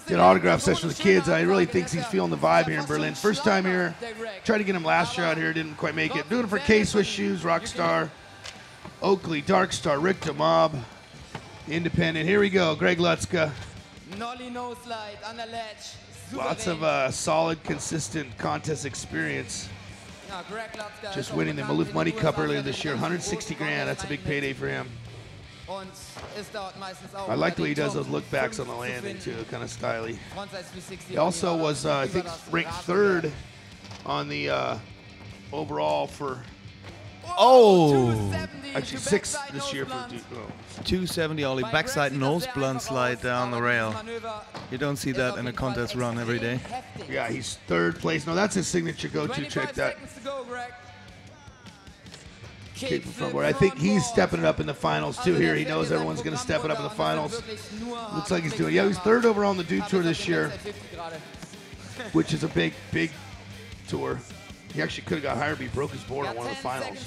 did an autograph session with the kids. I really think he's feeling the vibe here in Berlin. First time here. Tried to get him last year out here, didn't quite make it. Doing it for K-Swiss Shoes, Rockstar, Oakley, Darkstar, Rick the Mob, Independent. Here we go, Greg Lutzka. Lots of solid, consistent contest experience. Just winning the Maloof Money Cup earlier this year, 160 grand. That's a big payday for him. I like the way he does those look backs on the landing too, kind of stylish. He also was, I think, ranked 3rd on the overall for. Oh! Actually 6th this year for 270 ollie, backside Noseblunt slide down the rail. You don't see that in a contest run every day. Yeah, he's 3rd place. No, that's his signature go-to trick. That kick from front board. I think he's stepping it up in the finals too. Here, he knows everyone's going to step it up in the finals. Looks like he's doing. Yeah, he's 3rd overall on the Dude Tour this year, which is a big, big tour. He actually could have got higher, but he broke his board in one of the finals.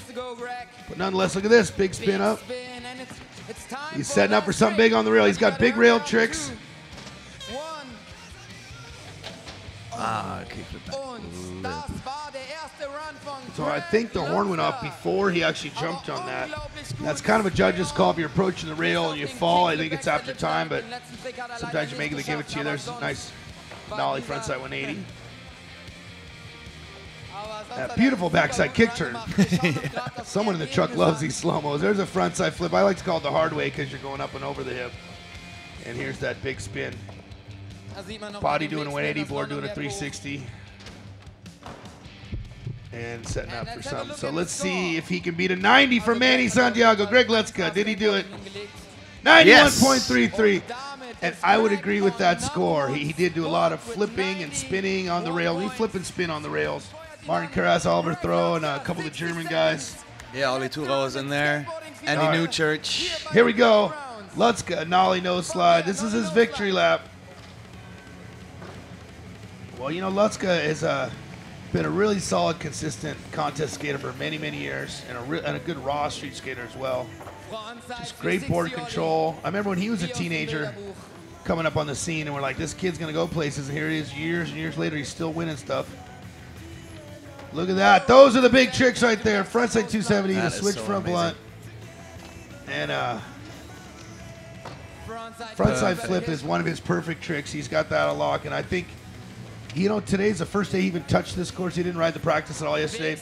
But nonetheless, look at this. Big spin up. He's setting up for something big on the rail. He's got big rail tricks. So I think the horn went off before he actually jumped on that. That's kind of a judge's call. If you're approaching the rail and you fall, I think it's after time, but sometimes you make it, they give it to you. There's a nice nollie frontside 180. That beautiful backside kick turn. Someone in the truck loves these slow-mos. There's a frontside flip. I like to call it the hard way because you're going up and over the hip. And here's that big spin. Body doing a 180, board doing a 360. And setting up for something. So let's see if he can beat a 90 from Manny Santiago. Greg Lutzka, did he do it? 91.33. And I would agree with that score. He did do a lot of flipping and spinning on the rail. He flip and spin on the rails. Martin Carras, Oliver Throw, and a couple of the German guys. Yeah, Ollie Turo is in there. Andy Newchurch. Here we go. Lutzka, nollie nose slide. This is his victory lap. Well, you know, Lutzka has been a really solid, consistent contest skater for many, many years, and a good raw street skater as well. Just great board control. I remember when he was a teenager coming up on the scene, and we're like, this kid's going to go places, and here he is years and years later, he's still winning stuff. Look at that. Those are the big tricks right there. Frontside 270 to switch front blunt. And frontside flip is one of his perfect tricks. He's got that on lock, and I think, you know, today's the first day he even touched this course. He didn't ride the practice at all yesterday.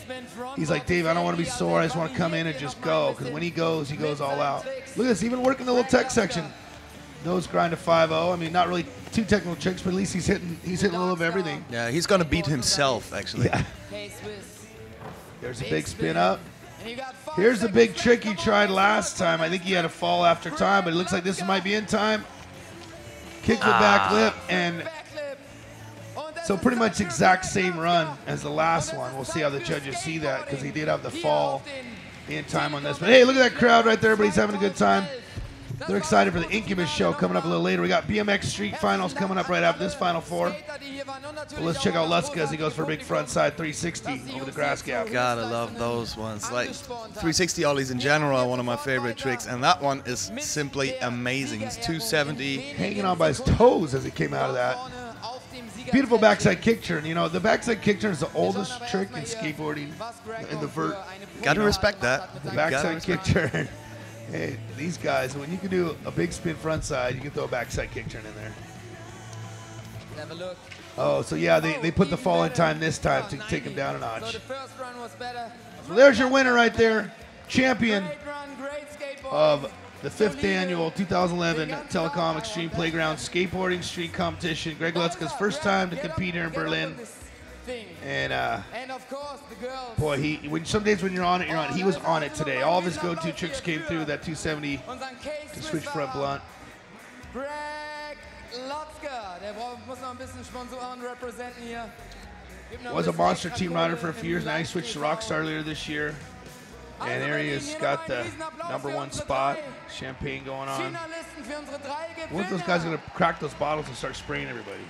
He's like, Dave, I don't want to be sore. I just want to come in and just go, because when he goes all out. Look at this, even working the little tech section. Nose grind to 5-0. I mean, not really too technical tricks, but at least he's hitting a little of everything. Yeah, he's going to beat himself, actually. Yeah. There's a big spin up. Here's the big trick he tried last time. I think he had a fall after time, but it looks like this might be in time. Kick the back lip, and so pretty much exact same run as the last one. We'll see how the judges see that, because he did have the fall in time on this. But hey, look at that crowd right there. Everybody's having a good time. They're excited for the Incubus show coming up a little later. We got BMX Street Finals coming up right after this Final Four. Well, let's check out Lutzka as he goes for a big frontside 360 over the grass gap. Gotta love those ones. Like 360 ollies in general are one of my favorite tricks, and that one is simply amazing. It's 270. Hanging on by his toes as he came out of that. Beautiful backside kick turn. You know, the backside kick turn is the oldest trick in skateboarding in the vert. Gotta respect that. The backside kick turn. Hey, these guys, when you can do a big spin front side, you can throw a backside kick turn in there. Have a look. Oh, so yeah, they put the fall in time this time to take him down a notch. So there's your winner right there. Champion of the 5th annual 2011 Telekom Extreme Playground Skateboarding Street Competition. Greg Lutzka's first time to compete here in Berlin. And of course, the girls. Boy, some days when you're on it, you're on it. He was on it today. All of his go-to tricks came through that 270 to switch front blunt. Greg Lutzka, der muss noch ein bisschen Sponsoren representen hier. Was a monster team rider for a few years. Now he switched to Rockstar earlier this year. And there he has got the #1 spot. Champagne going on. What if those guys are going to crack those bottles and start spraying everybody?